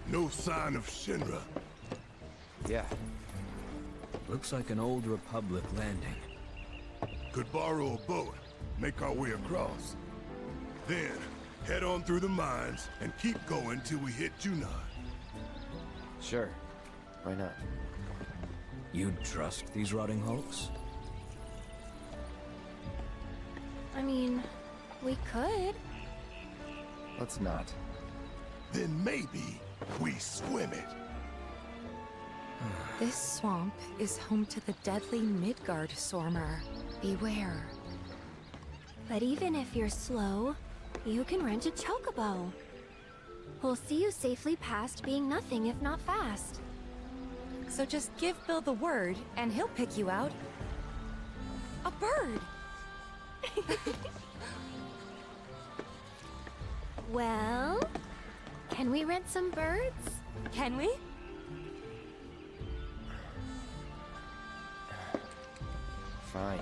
No sign of Shinra. Yeah. Looks like an old Republic landing. Could borrow a boat, make our way across. Then, head on through the mines and keep going till we hit Junon. Sure. Why not? You'd trust these rotting hulks? I mean, we could. Let's not. Then maybe we swim it. This swamp is home to the deadly Midgard Stormer. Beware. But even if you're slow, you can rent a chocobo. We'll see you safely past being nothing if not fast. So just give Bill the word, and he'll pick you out. A bird! Well, can we rent some birds? Can we? Fine.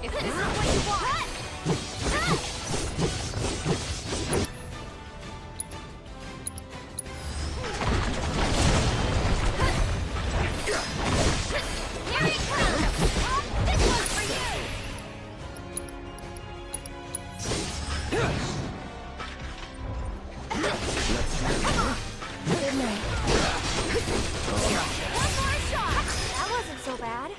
If this is what you want! Here he comes! This one's for you! Come on! Good night. One more shot! That wasn't so bad.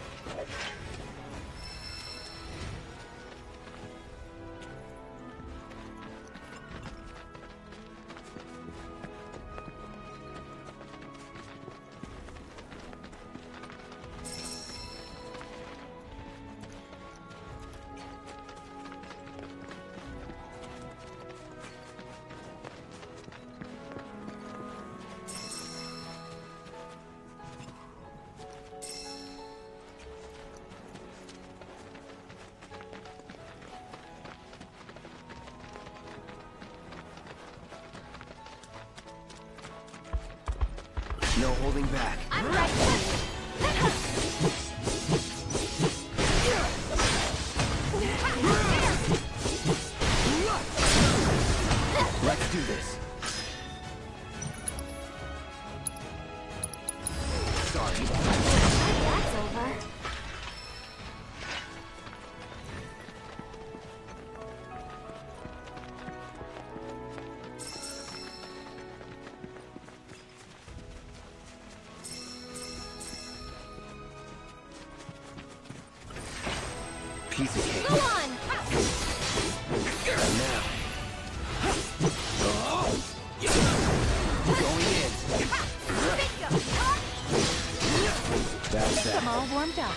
No holding back. I'm ready. Let's do this. Sorry. That's over. Piece of cake. Go on! And now. Going in. That's that. I'm all warmed up.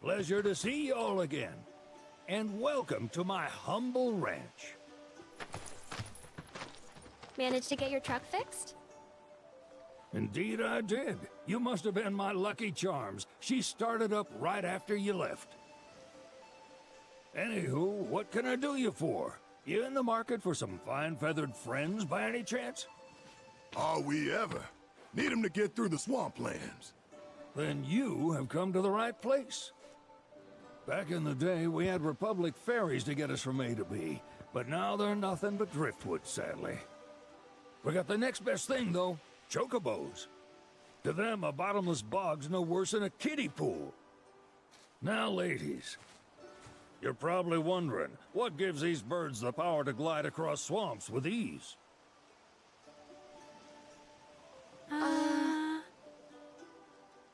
Pleasure to see y'all again. And welcome to my humble ranch. Managed to get your truck fixed? Indeed I did. You must have been my lucky charms. She started up right after you left. Anywho, what can I do you for? You in the market for some fine-feathered friends by any chance? Are we ever? Need 'em to get through the swamplands. Then you have come to the right place. Back in the day, we had Republic ferries to get us from A to B, but now they're nothing but driftwood, sadly. We got the next best thing, though, chocobos. To them, a bottomless bog's no worse than a kiddie pool. Now, ladies, you're probably wondering, what gives these birds the power to glide across swamps with ease?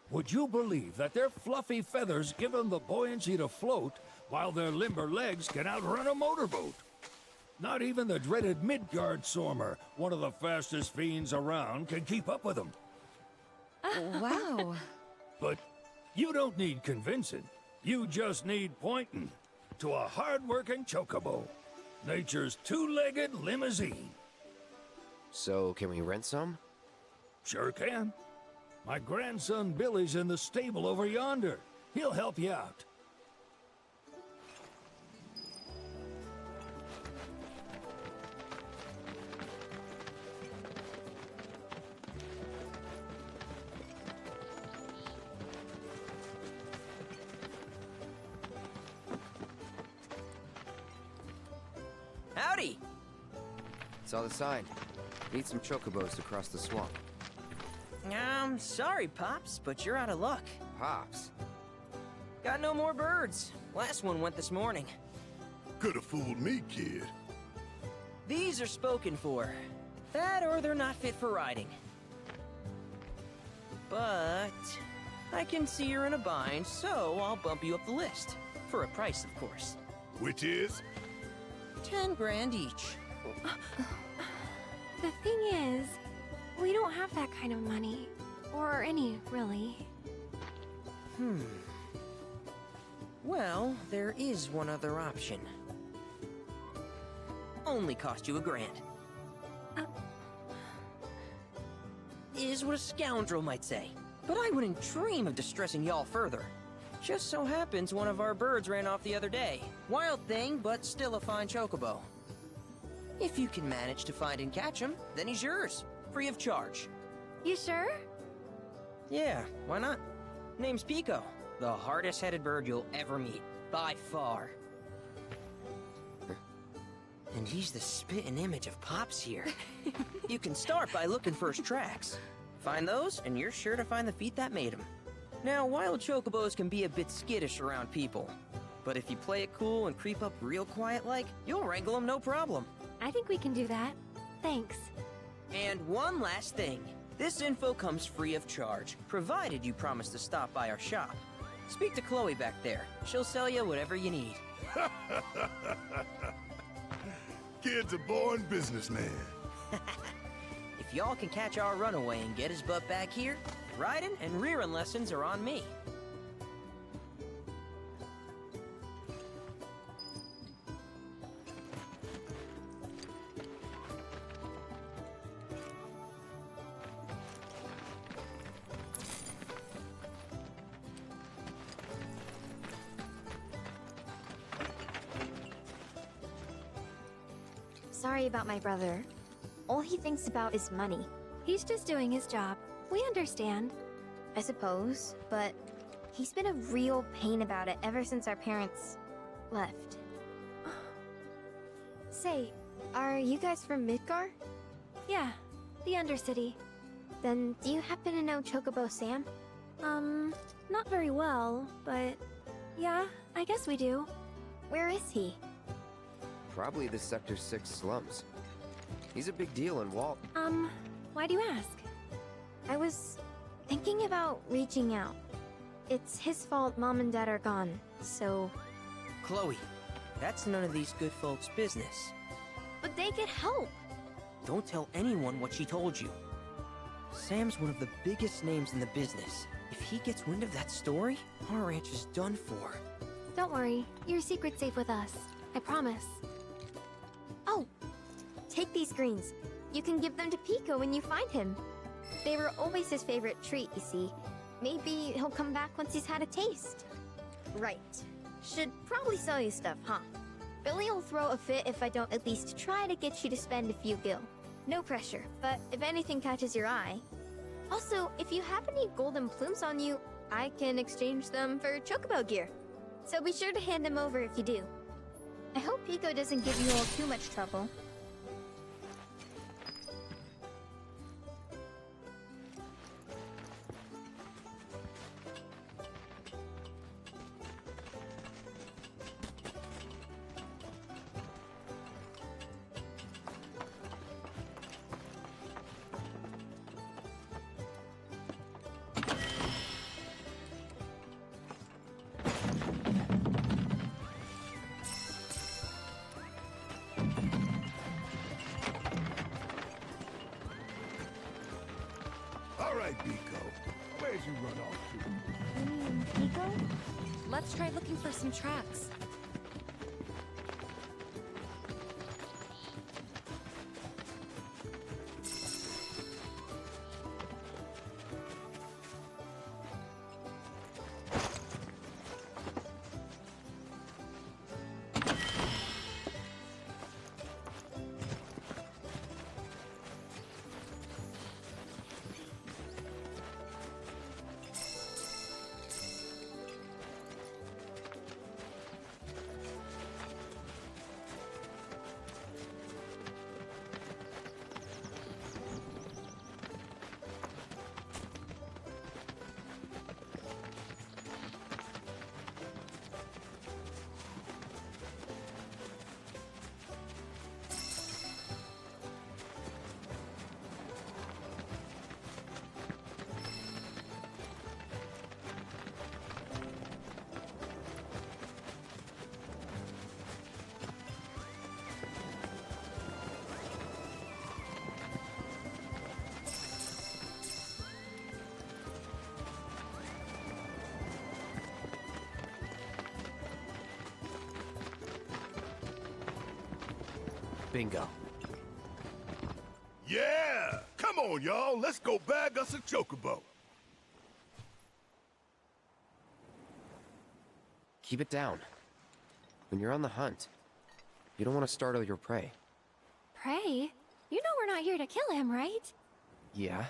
Would you believe that their fluffy feathers give them the buoyancy to float, while their limber legs can outrun a motorboat? Not even the dreaded Midgard Sormer, one of the fastest fiends around, can keep up with them. Wow. But you don't need convincing. You just need pointing to a hard-working chocobo. Nature's two-legged limousine. So, can we rent some? Sure can. My grandson Billy's in the stable over yonder. He'll help you out. Howdy! Saw the sign. Need some chocobos to cross the swamp. Sorry, Pops, but you're out of luck. Pops. Got no more birds. Last one went this morning. Could've fooled me, kid. These are spoken for. That or they're not fit for riding. But I can see you're in a bind, so I'll bump you up the list. For a price, of course. Which is? 10 grand each. The thing is, we don't have that kind of money. Or any, really. Well, there is one other option. Only cost you $1,000. Is what a scoundrel might say. But I wouldn't dream of distressing y'all further. Just so happens one of our birds ran off the other day. Wild thing, but still a fine chocobo. If you can manage to find and catch him, then he's yours. Free of charge. You sure? Yeah, why not? Name's Pico. The hardest-headed bird you'll ever meet. By far. And he's the spitting image of Pops here. You can start by looking for his tracks. Find those, and you're sure to find the feet that made him. Now, wild chocobos can be a bit skittish around people. But if you play it cool and creep up real quiet-like, you'll wrangle them no problem. I think we can do that. Thanks. And one last thing. This info comes free of charge, provided you promise to stop by our shop. Speak to Chloe back there. She'll sell you whatever you need. Kid's a born businessman. If y'all can catch our runaway and get his butt back here, riding and rearing lessons are on me. Sorry about my brother. All he thinks about is money. He's just doing his job. We understand. I suppose, but he's been a real pain about it ever since our parents left. Say, are you guys from Midgar? Yeah, the Undercity. Then do you happen to know Chocobo Sam? Not very well, but yeah, I guess we do. Where is he? Probably the Sector 6 slums. He's a big deal in Walt. Why do you ask? I was thinking about reaching out. It's his fault Mom and Dad are gone, so... Chloe, that's none of these good folks' business. But they could help! Don't tell anyone what she told you. Sam's one of the biggest names in the business. If he gets wind of that story, our ranch is done for. Don't worry, your secret's safe with us. I promise. Oh, take these greens. You can give them to Pico when you find him. They were always his favorite treat, you see. Maybe he'll come back once he's had a taste. Right. Should probably sell you stuff, huh? Billy will throw a fit if I don't at least try to get you to spend a few gil. No pressure, but if anything catches your eye... Also, if you have any golden plumes on you, I can exchange them for chocobo gear. So be sure to hand them over if you do. I hope Pico doesn't give you all too much trouble. All right, Pico. Where'd you run off to? You mean Pico? Let's try looking for some tracks. Bingo. Yeah! Come on, y'all. Let's go bag us a chocobo. Keep it down. When you're on the hunt, you don't want to startle your prey. Prey? You know we're not here to kill him, right? Yeah?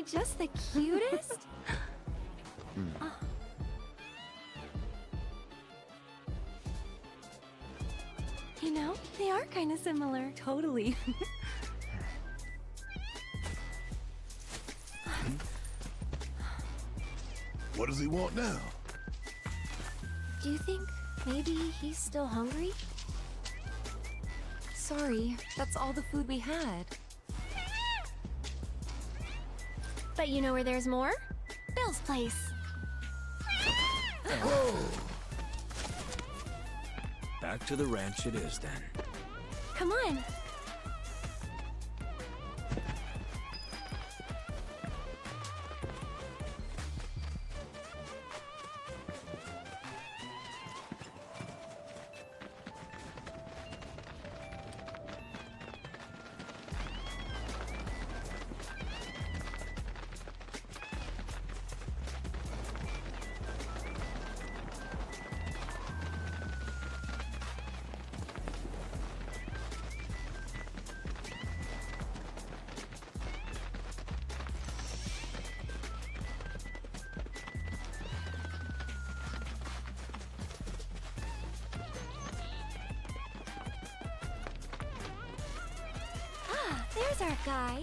he just the cutest? Oh. You know, they are kind of similar. Totally. What does he want now? Do you think maybe he's still hungry? Sorry, that's all the food we had. But you know where there's more? Bill's place. Back to the ranch it is then. Come on. There's our guy.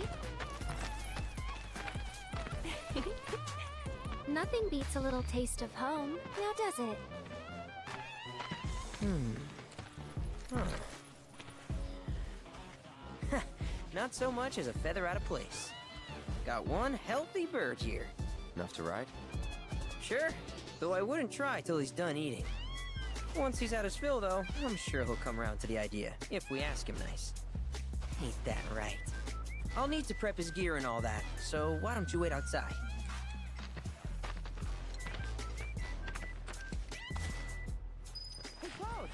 Nothing beats a little taste of home, now does it? Not so much as a feather out of place. Got one healthy bird here. Enough to ride? Sure, though I wouldn't try till he's done eating. Once he's had his fill, though, I'm sure he'll come around to the idea, if we ask him nice. Ain't that right? I'll need to prep his gear and all that, so why don't you wait outside? Hey, Cloud!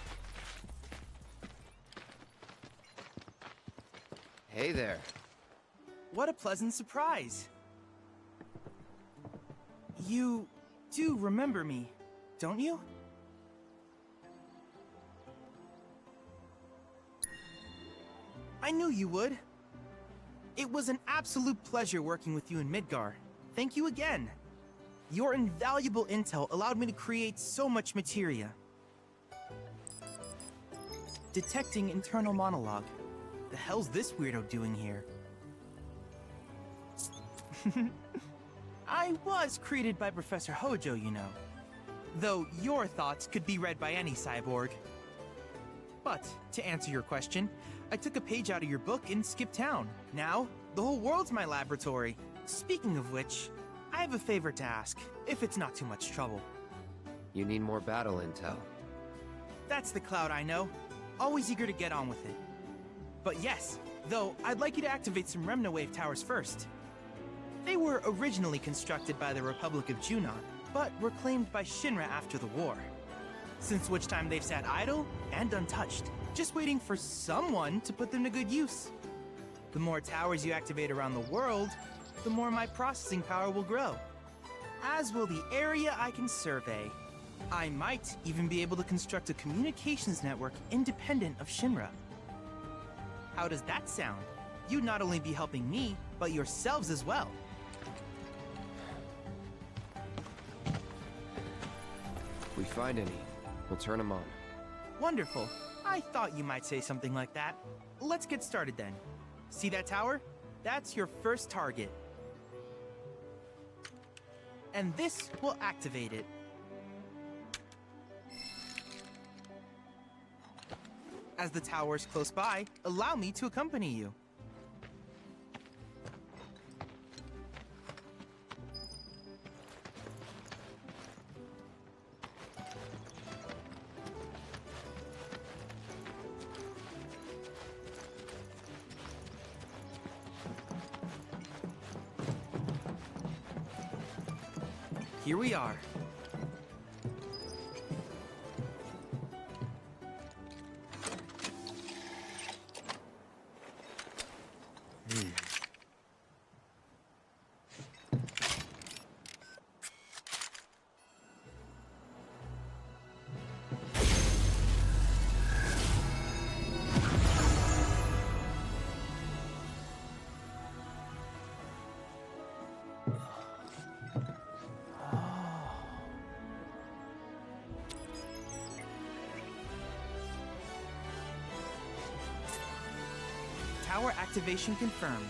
Hey there. What a pleasant surprise. You do remember me, don't you? I knew you would. It was an absolute pleasure working with you in Midgar. Thank you again. Your invaluable intel allowed me to create so much materia. Detecting internal monologue. The hell's this weirdo doing here? I was created by Professor Hojo, you know. Though your thoughts could be read by any cyborg. But, to answer your question, I took a page out of your book and skipped town. Now, the whole world's my laboratory. Speaking of which, I have a favor to ask, if it's not too much trouble. You need more battle intel. That's the Cloud I know. Always eager to get on with it. But yes, though I'd like you to activate some Remnawave towers first. They were originally constructed by the Republic of Junon, but were claimed by Shinra after the war. Since which time they've sat idle and untouched, just waiting for someone to put them to good use. The more towers you activate around the world, the more my processing power will grow. As will the area I can survey. I might even be able to construct a communications network independent of Shinra. How does that sound? You'd not only be helping me, but yourselves as well. If we find any, we'll turn them on. Wonderful. I thought you might say something like that. Let's get started then. See that tower? That's your first target. And this will activate it. As the tower is close by, allow me to accompany you. Here we are. tower activation confirmed.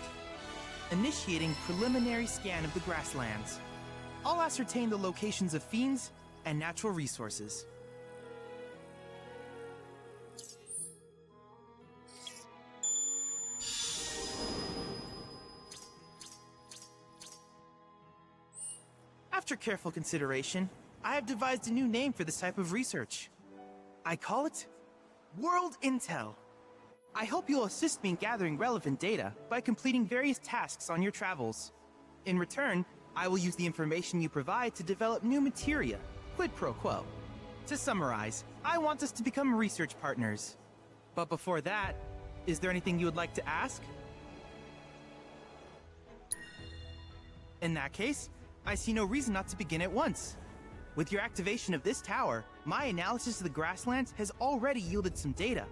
Initiating preliminary scan of the grasslands. I'll ascertain the locations of fiends and natural resources. After careful consideration, I have devised a new name for this type of research. I call it World Intel. I hope you'll assist me in gathering relevant data by completing various tasks on your travels. In return, I will use the information you provide to develop new materia, quid pro quo. To summarize, I want us to become research partners. But before that, is there anything you would like to ask? In that case, I see no reason not to begin at once. With your activation of this tower, my analysis of the grasslands has already yielded some data.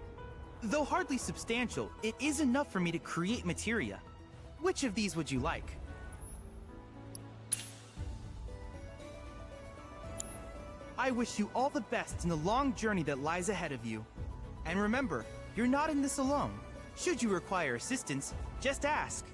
Though hardly substantial, it is enough for me to create materia. Which of these would you like? I wish you all the best in the long journey that lies ahead of you. And remember, you're not in this alone. Should you require assistance, just ask.